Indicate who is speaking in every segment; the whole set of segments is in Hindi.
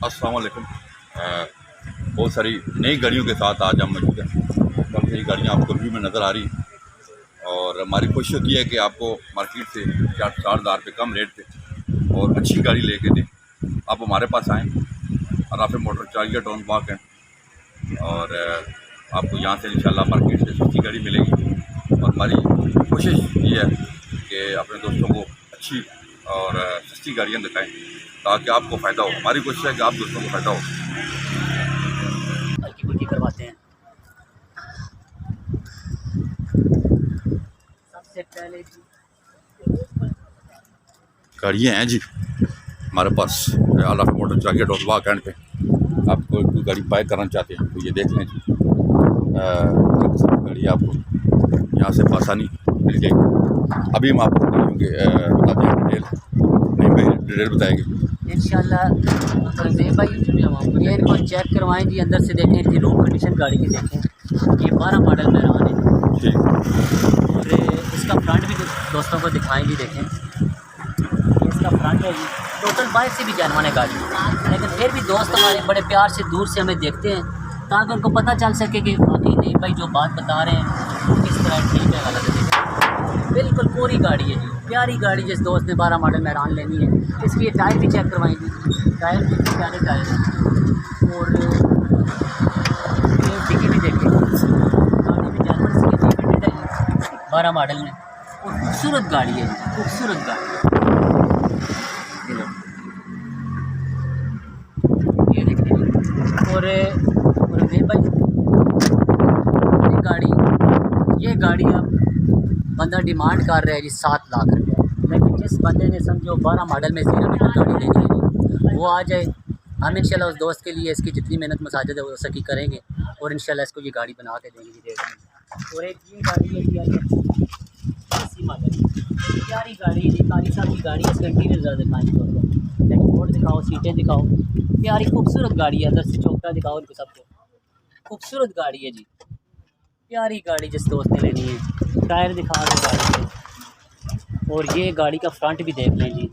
Speaker 1: अस्सलाम वालेकुम। बहुत सारी नई गाड़ियों के साथ आज हम मौजूद हैं। कम से गाड़ियाँ आपको व्यू में नज़र आ रही हैं और हमारी कोशिश होती है कि आपको मार्केट से 4,000 रुपये कम रेट पे और अच्छी गाड़ी लेके दें। आप हमारे पास आएँ, राफे मोटर चार्जिया टाउन पार्क है और आपको यहाँ से इंशाल्लाह मार्केट से सस्ती गाड़ी मिलेगी। और हमारी कोशिश ये है कि अपने दोस्तों को अच्छी और सस्ती गाड़ियाँ दिखाएँ ताकि आपको फ़ायदा हो। हमारी कोशिश है कि आप दोस्तों को फ़ायदा हो।
Speaker 2: हल्की फुल्की करवाते हैं। सबसे पहले
Speaker 1: गाड़ियाँ हैं जी हमारे पास राफे मोटर चार्जिया टाउन पार्क एंड पे। आपको कोई गाड़ी बाय करना चाहते हैं तो ये देख लें जी। गाड़ी आपको यहाँ से आसानी मिल जाएगी। अभी हम आपको गाड़ियों के बताते हैं डिटेल, नहीं भाई डिटेल बताएंगे
Speaker 2: इंशाल्लाह। भाई ये इनको चेक करवाएं जी, अंदर से देखें जी, रूम कंडीशन गाड़ी की देखें। ये 12 मॉडल मेहरान है
Speaker 1: ठीक।
Speaker 2: और इसका फ्रंट भी दोस्तों को दिखाएं जी। देखें इसका फ्रंट है जी, टोटल बाइक से भी जानवान है गाड़ी, लेकिन फिर भी दोस्त हमारे बड़े प्यार से दूर से हमें देखते हैं ताकि उनको पता चल सके कि वाकई नहीं भाई जो बात बता रहे हैं वो किस तरह ठीक है गलत है। बिल्कुल पूरी गाड़ी है जी, प्यारी गाड़ी। जिस दोस्त ने 12 मॉडल मेहरान लेनी है इसके ये टायर भी चेक करवाएंगे। टायर भी प्यारे टायर हैं और ये डिग्गी भी देखें, गाड़ी भी जानवर इसकी 12 मॉडल में और खूबसूरत गाड़ी है, खूबसूरत गाड़ी। ये देखें और भाई ये गाड़ी अब बंदा डिमांड कर रहा है जी 7 लाख रुपया, लेकिन जिस बंदे ने समझो 12 मॉडल में 0 मीटर गाड़ी लेनी है जी वो आ जाए। हम इंशाल्लाह उस दोस्त के लिए इसकी जितनी मेहनत मसाजद है वो सकी करेंगे और इंशाल्लाह इसको ये गाड़ी बना के देंगे जी। और एक ये गाड़ी है जी इसी मॉडल, प्यारी गाड़ी है जी, काली साहब की गाड़ी है। इसका इंटीरियर ज़्यादा दिखाएंगे, डैशबोर्ड दिखाओ, सीटें दिखाओ, प्यारी खूबसूरत गाड़ी है। अंदर से चौकटा दिखाओ इनको सबको, खूबसूरत गाड़ी है जी, प्यारी गाड़ी जिस दोस्त ने लेनी है। टायर दिखा दो गाड़ी के और ये गाड़ी का फ्रंट भी देख लें जी,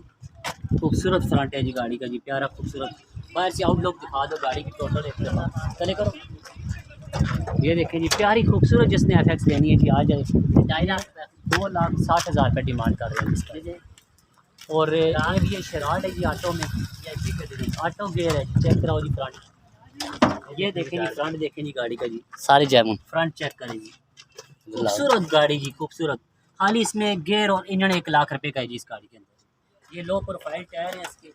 Speaker 2: खूबसूरत फ्रंट है जी गाड़ी का जी, प्यारा खूबसूरत। बाहर से आउटलुक दिखा दो गाड़ी की टोटल एक दफ़ा चले करो। ये देखें जी, प्यारी खूबसूरत। जिसने FX लेनी है जी आ जाए। 2,60,000 रुपये डिमांड कर रहे हैं इसका। और ये शराड है जी ऑटो में, ऑटो गेयर है जी। चेक कराओ जी फ्रंट, ये देखें जी फ्रंट देखें जी गाड़ी का जी, सारे जैमन फ्रंट चेक करें जी, खूबसूरत गाड़ी जी, खूबसूरत। खाली इसमें गेयर और इंजन 1 लाख रुपए का है जी इस गाड़ी के अंदर। ये लो प्रोफाइल टायर है इसके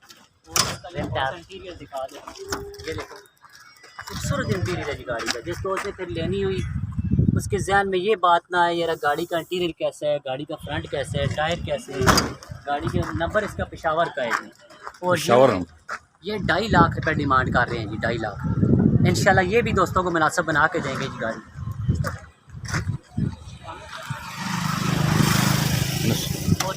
Speaker 2: और इसका इंटीरियर दिखा दो। ये देखो खूबसूरत इंटीरियर है जी गाड़ी का। जिस दोस्त ने फिर लेनी हुई उसके जहन में ये बात ना आए यार गाड़ी का इंटीरियर कैसा है, गाड़ी का फ्रंट कैसा है, टायर कैसे है। गाड़ी के नंबर इसका पेशावर का है जी और ये 2.5 लाख रुपये डिमांड कर रहे हैं जी, 2.5 लाख। इंशाल्लाह ये भी दोस्तों को मुनासिब बना के देंगे जी गाड़ी।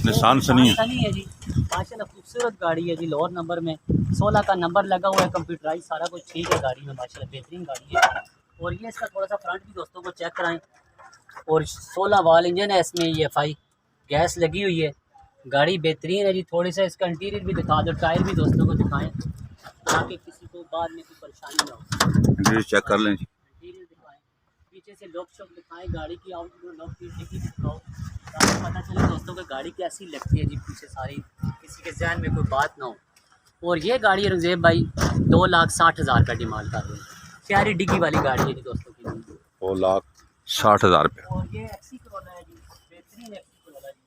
Speaker 1: निशान सनी
Speaker 2: है जी, माशाल्लाह खूबसूरत गाड़ी है जी। लोअर नंबर में 16 का नंबर लगा हुआ है, कंप्यूटराइज सारा कुछ ठीक है गाड़ी में, माशाल्लाह बेहतरीन गाड़ी है। और ये इसका थोड़ा सा फ्रंट भी दोस्तों को चेक कराएं। और 16 वाल इंजन है इसमें, ये EFI गैस लगी हुई है, गाड़ी बेहतरीन है जी। थोड़ी सा इसका इंटीरियर भी दिखा दो, टायर भी दोस्तों को दिखाएं ताकि किसी को बाद में कोई परेशानी ना हो।
Speaker 1: इंटीरियर चेक कर लें जी।
Speaker 2: इंटीरियर दिखाएं, पीछे से लॉक शॉक दिखाएं, गाड़ी की आउटलुक लॉक की डिग्गी दिखाओ ताकि पता चले दोस्तों को गाड़ी कैसी लगती है जी पीछे सारी, किसी के जहन में कोई बात ना हो। और ये गाड़ी रंगजेब भाई 2,60,000 का डिमांड कर रहे हैं, प्यारी डिग्गी वाली गाड़ी है जी दोस्तों की।
Speaker 1: 2,60,000 रुपये।
Speaker 2: और ये XC Corolla है जी, बेहतरीन XC Corolla जी,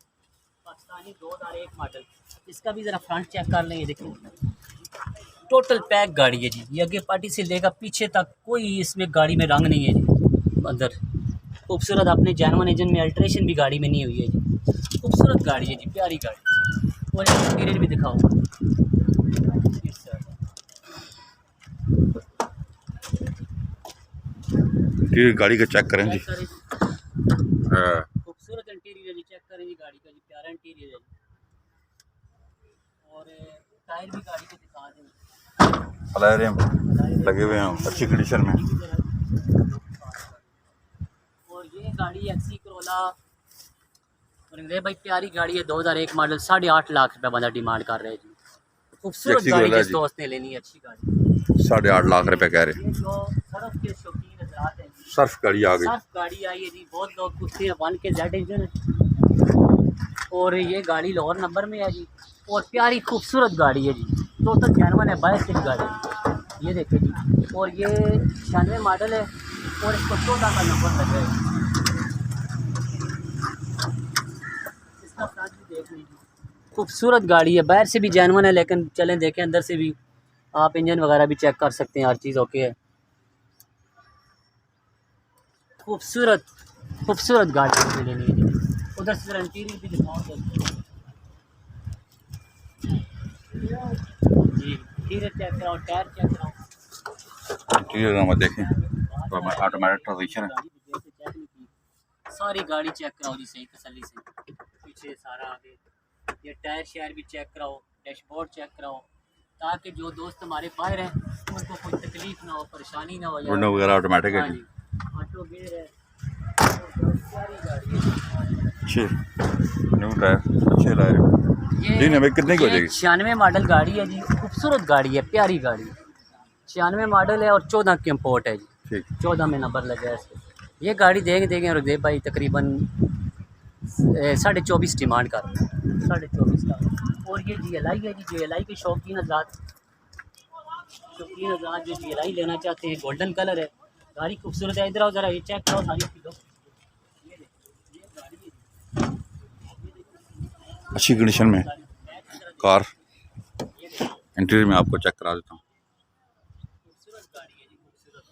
Speaker 2: पाकिस्तानी 2001 मॉडल। इसका भी ज़रा फ्रंट चेक कर लें, ये देखें टोटल पैक गाड़ी है जी। ये आगे पार्टी से लेकर पीछे तक कोई इसमें गाड़ी में रंग नहीं है जी। अंदर खूबसूरत अपने जैनवन इंजन में अल्ट्रेशन भी गाड़ी में नहीं हुई है जी, खूबसूरत गाड़ी है जी, प्यारी गाड़ी। और इंटीरियर भी दिखाओ।
Speaker 1: इंटीरियर गाड़ी का चेक करें जी।
Speaker 2: खूबसूरत इंटीरियर जी, चेक करें जी गाड़ी का जी, प्यारा इंटीरियर है जी। और टायर भी गाड़ी के दिखा दें,
Speaker 1: टायर लगे हुए हैं अच्छी कंडीशन में।
Speaker 2: और ये गाड़ी XC Corolla और भाई प्यारी गाड़ी है, 2001 मॉडल, 8.5 लाख रुपये बंदा डिमांड कर रहे हैं जी। खूबसूरत गाड़ी जिस दोस्त ने लेनी है, अच्छी गाड़ी।
Speaker 1: 8.5 लाख रुपए कह रहे हैं।
Speaker 2: ये जो सर्फ के शौकीन हजरात हैं जी,
Speaker 1: सर्फ गाड़ी आ गई।
Speaker 2: सर्फ गाड़ी आई है जी, बहुत लोग पूछते हैं 1 के जेड इंजन है और ये गाड़ी लाहौर नंबर में है जी और प्यारी खूबसूरत गाड़ी है जी, टोटल जानवन है 22 की गाड़ी है। ये देखिए जी, और ये 96 मॉडल है और इसको 14 का नंबर लगा है। इसका फ्रंट भी देख लीजिए, खूबसूरत गाड़ी है, बाहर से भी जानवन है, लेकिन चलें देखें अंदर से भी, आप इंजन वगैरह भी चेक कर सकते हैं, हर चीज़ ओके है। खूबसूरत खूबसूरत गाड़ी मुझे लेनी है जी। उधर से इंटीरियर भी दिखाओ जी, इंटीरियर चेक कराओ, टायर चेक कराओ,
Speaker 1: इंटीरियर में देखें तो ऑटोमेटिक ट्रांसमिशन है।
Speaker 2: सारी गाड़ी चेक कराओ जी सही तसल्ली से, पीछे सारा आगे, ये टायर शायर भी चेक कराओ, डैशबोर्ड चेक कराओ, ताकि जो दोस्त हमारे बाहर हैं उनको कोई तकलीफ ना हो, परेशानी ना हो।
Speaker 1: विंडो वगैरह ऑटोमेटिक है
Speaker 2: हाँ
Speaker 1: जी।
Speaker 2: जी, ऑटो गेयर है, सारी गाड़ी है।
Speaker 1: अच्छे न्यू टायर अच्छे लाए रहे। जी नहीं भाई, कितने की हो जाएगी?
Speaker 2: 96 मॉडल गाड़ी है जी, खूबसूरत गाड़ी है, प्यारी गाड़ी, 96 मॉडल है और 14 की इम्पोर्ट है जी,
Speaker 1: ठीक।
Speaker 2: 14 में नंबर लगा है इसके। ये गाड़ी देंगे रुखदेव भाई तकरीबन 24.5 डिमांड कर, 24.5 का। और ये GLI है जी, GLI के शौकीन हज़रात जो GLI लेना चाहते हैं, गोल्डन कलर है, गाड़ी खूबसूरत है। इधर आओ ज़रा, ये चेक करो सारी चीज़ों, ये गाड़ी है,
Speaker 1: अच्छी कंडीशन में कार। इंटीरियर में आपको चेक करा देता हूँ।
Speaker 2: खूबसूरत गाड़ी है जी, खूबसूरत।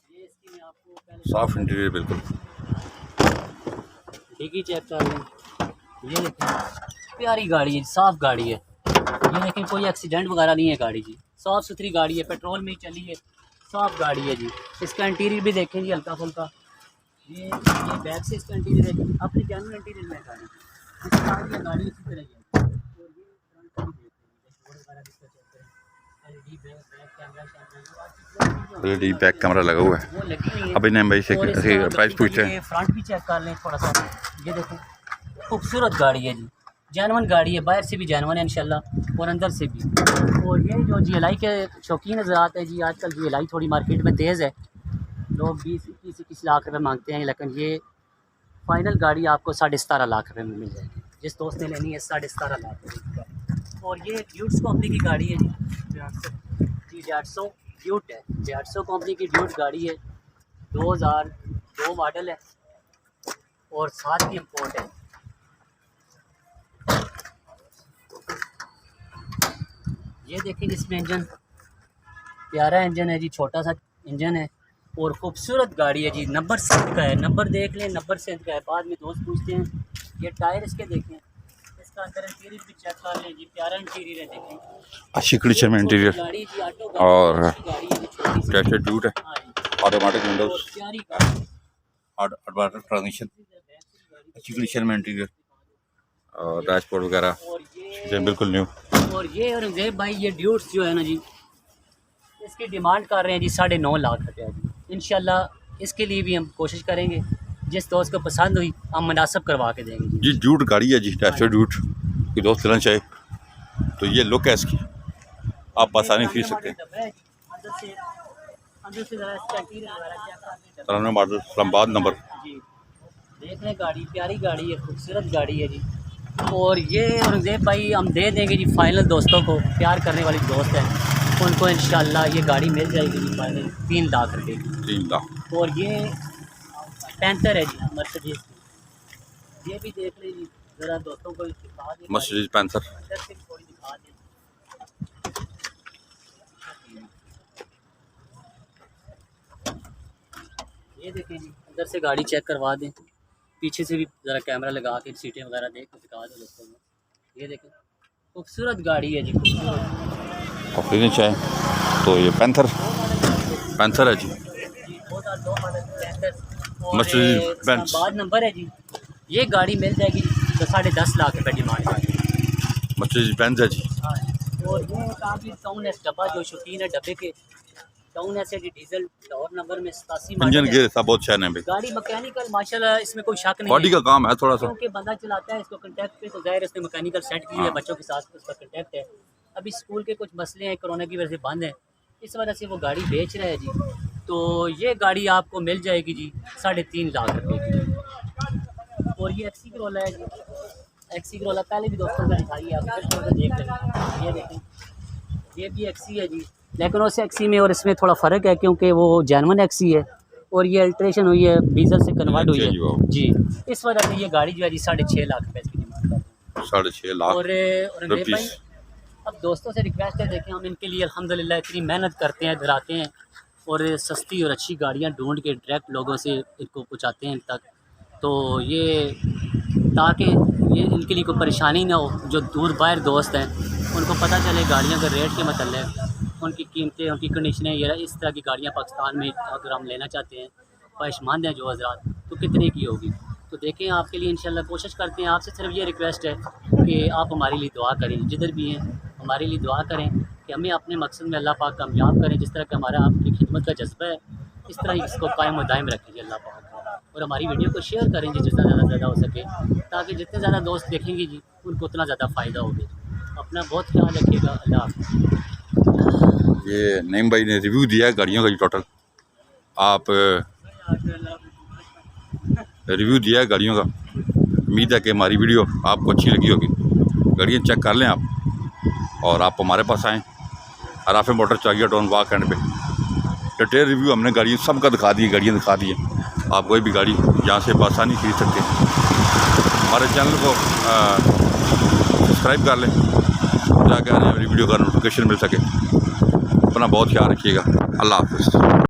Speaker 2: ये इसकी मैं आपको पहले
Speaker 1: साफ इंटीरियर बिल्कुल।
Speaker 2: डिग्गी चेक कर लें, ये देखें प्यारी गाड़ी है, साफ़ गाड़ी है, ये देखें कोई एक्सीडेंट वगैरह नहीं है गाड़ी जी, साफ़ सुथरी गाड़ी है, पेट्रोल में ही चली है, साफ़ गाड़ी है जी। इसका इंटीरियर भी देखें जी, हल्का फुल्का, ये बैक से इसका इंटीरियर है जी, अपनी जानवर इंटीरियर में गाड़ी, इसका गाड़ी इसी तरह है। और ये फ्रंट का भी देख लें, डैशबोर्ड वगैरह भी इसका चेक करें, LED back camera
Speaker 1: LED back camera लगा हुआ है।
Speaker 2: वो लगी हुई है।
Speaker 1: अभी नहीं भाई से
Speaker 2: और इसका
Speaker 1: प्राइस पूछते
Speaker 2: ये
Speaker 1: हैं।
Speaker 2: फ्रंट भी चेक कर लें थोड़ा सा, ये देखो खूबसूरत गाड़ी है जी, जानवन गाड़ी है, बाहर से भी जानवन है इंशाल्लाह और अंदर से भी। और ये जो GLI के शौकीन हज़रात है जी, आजकल GLI थोड़ी मार्केट में तेज़ है, लोग 20-21 लाख रुपये मांगते हैं, लेकिन ये फ़ाइनल गाड़ी आपको 17.5 लाख रुपये में मिल जाएगी। जिस दोस्त ने लेनी है 17.5 लाख रुपये। और ये ड्यूट्स कंपनी की गाड़ी है जी, 800 ड्यूट है, 800 कंपनी की ड्यूट गाड़ी है, 2002 मॉडल है और 7 की इम्पोर्ट है। ये देखेंगे इसमें इंजन, प्यारा इंजन है जी, छोटा सा इंजन है और खूबसूरत गाड़ी है जी, नंबर 7 का है, नंबर देख लें, नंबर 7 का है। बाद में दोस्त पूछते हैं, ये टायर इसके देखें, इसका अंदर इंटीरियर भी चेक कर लें जी, प्यारा इंटीरियर है, देखें
Speaker 1: अच्छी कंडीशन में इंटीरियर
Speaker 2: गाड़ी जी, ऑटो
Speaker 1: और
Speaker 2: गाड़ी है जी, छोटी सी।
Speaker 1: कैशलेस ड्यूट है,
Speaker 2: हाँ जी,
Speaker 1: ऑटोमेटिक विंडोज,
Speaker 2: और प्यारी गाड़ी,
Speaker 1: ऑटोमेटिक ट्रांसमिशन, अच्छी कंडीशन में इंटीरियर और डैशबोर्ड वगैरह
Speaker 2: और ये
Speaker 1: बिल्कुल न्यू।
Speaker 2: और ये औरंगजेब भाई, ये ड्यूट्स जो है ना जी, इसकी डिमांड कर रहे हैं जी 9.5 लाख रुपया जी। इंशाल्लाह इसके लिए भी हम कोशिश करेंगे, जिस दोस्त को पसंद हुई हम मुनासिब करवा के देंगे जी।
Speaker 1: जी ड्यूट गाड़ी है जी, डैशबोर्ड ड्यूट, कोई दोस्त लेना चाहे तो ये लुक है इसकी, आप आसानी खरीद सकते हैं। मॉडल इस्लामाबाद नंबर
Speaker 2: जी, देख लें गाड़ी, प्यारी गाड़ी है, खूबसूरत गाड़ी है जी। और ये औरंगजेब भाई हम दे देंगे जी फाइनल, दोस्तों को प्यार करने वाली दोस्त हैं उनको इंशाल्लाह ये गाड़ी मिल जाएगी जी फाइनल 3 लाख रुपये की।
Speaker 1: 3 लाख।
Speaker 2: और ये पैंथर है जी, मर्सिडीज की, ये भी देख लीजिए ज़रा, दोस्तों को दिखा दें,
Speaker 1: मर्सिडीज पैंथर
Speaker 2: अंदर से भी थोड़ी दिखा दें। ये देखें जी, अंदर से गाड़ी चेक करवा दें, पीछे से भी ज़रा कैमरा लगा के सीटें वगैरह देख के दिखा दें दोस्तों को। ये देखें खूबसूरत गाड़ी है जी, खूबसूरत।
Speaker 1: और खरीदना चाहें तो ये पैंथर है जी,
Speaker 2: 2002 मॉडल पैंथर और
Speaker 1: मर्सिडीज बेंज।
Speaker 2: बाद नंबर है जी। ये गाड़ी मिल जाएगी तो 10.5 लाख रुपये डिमांड है।
Speaker 1: मर्सिडीज बेंज है जी।
Speaker 2: हाँ, और ये काफ़ी टाउन एस डब्बा, जो शौकीन है डब्बे के, town S diesel Lahore number में 87
Speaker 1: इंजन
Speaker 2: मॉडल है।
Speaker 1: गेयर सब बहुत शान है भाई,
Speaker 2: गाड़ी मैकेनिकल माशाल्लाह, इसमें कोई शक नहीं
Speaker 1: बॉडी
Speaker 2: है,
Speaker 1: का काम है थोड़ा सा।
Speaker 2: क्योंकि बंदा चलाता है इसको कंटेक्ट पे, तो ज़ाहिर उसने मैकेनिकल सेट की है, बच्चों के साथ उसका कंटेक्ट है। अभी स्कूल के कुछ मसले हैं, कोरोना की वजह से बंद हैं, इस वजह से वो गाड़ी बेच रहा है जी। तो ये गाड़ी आपको मिल जाएगी जी 3.5 लाख रुपए की। और ये एक्सी करोला है जी, एक्सी करोला पहले भी दोस्तों को दिखाई है, आप फिर से देख लें। ये देखें, ये भी एक्सी है जी, लेकिन उस एक्सी में और इसमें थोड़ा फ़र्क है क्योंकि वो जेनवन एक्सी है और ये अल्ट्रेशन हुई है, डीजल से कन्वर्ट हुई है जी। इस वजह से ये गाड़ी जो है जी 6.5 लाख रुपये की डिमांड कर रहे हैं।
Speaker 1: 6.5 लाख
Speaker 2: और मेरे भाई अब दोस्तों से रिक्वेस्ट है, देखें हम इनके लिए अल्हम्दुलिल्लाह इतनी मेहनत करते हैं, डराते हैं और सस्ती और अच्छी गाड़ियाँ ढूंढ के डायरेक्ट लोगों से इनको पहुँचाते हैं इन तक, तो ये ताकि ये इनके लिए कोई परेशानी ना हो। जो दूर बाहर दोस्त हैं उनको पता चले गाड़ियों के रेट के मतलब, उनकी कीमतें, उनकी कंडीशनें, ये इस तरह की गाड़ियाँ पाकिस्तान में अगर हम लेना चाहते हैं, ख्वाहिशमंद हैं जो हज़रात, तो कितने की होगी। तो देखें आपके लिए इंशाल्लाह कोशिश करते हैं। आपसे सिर्फ ये रिक्वेस्ट है कि आप हमारे लिए दुआ करें, जिधर भी हैं हमारे लिए दुआ करें कि हमें अपने मकसद में अल्लाह पाक कामयाब करें। जिस तरह का हमारा आपकी खिदमत का जज्बा है, इस तरह ही इसको कायम व दायम रखें अल्लाह पाक। और हमारी वीडियो को शेयर करें जी जितना ज़्यादा हो सके, ताकि जितने ज़्यादा दोस्त देखेंगे जी उनको उतना ज़्यादा फ़ायदा होगा। अपना बहुत ख्याल रखिएगा। अल्लाह हाफ़िज़।
Speaker 1: ये नईम भाई ने रिव्यू दिया है गाड़ियों का जी, टोटल आप रिव्यू दिया है गाड़ियों का। उम्मीद है कि हमारी वीडियो आपको अच्छी लगी होगी। गाड़ियाँ चेक कर लें आप और आप हमारे पास आएँ, अराफे मोटर चाहिए टाउन वाक एंड पे। डिटेल रिव्यू हमने गाड़ियों सबका दिखा दी, गाड़ियाँ दिखा दी हैं। आप कोई भी गाड़ी यहाँ से आसानी खरीद सकते हैं। हमारे चैनल को सब्सक्राइब कर लें ताकि आने वाली वीडियो का नोटिफिकेशन मिल सके। अपना बहुत ख्याल रखिएगा। अल्लाह हाफ़िज़।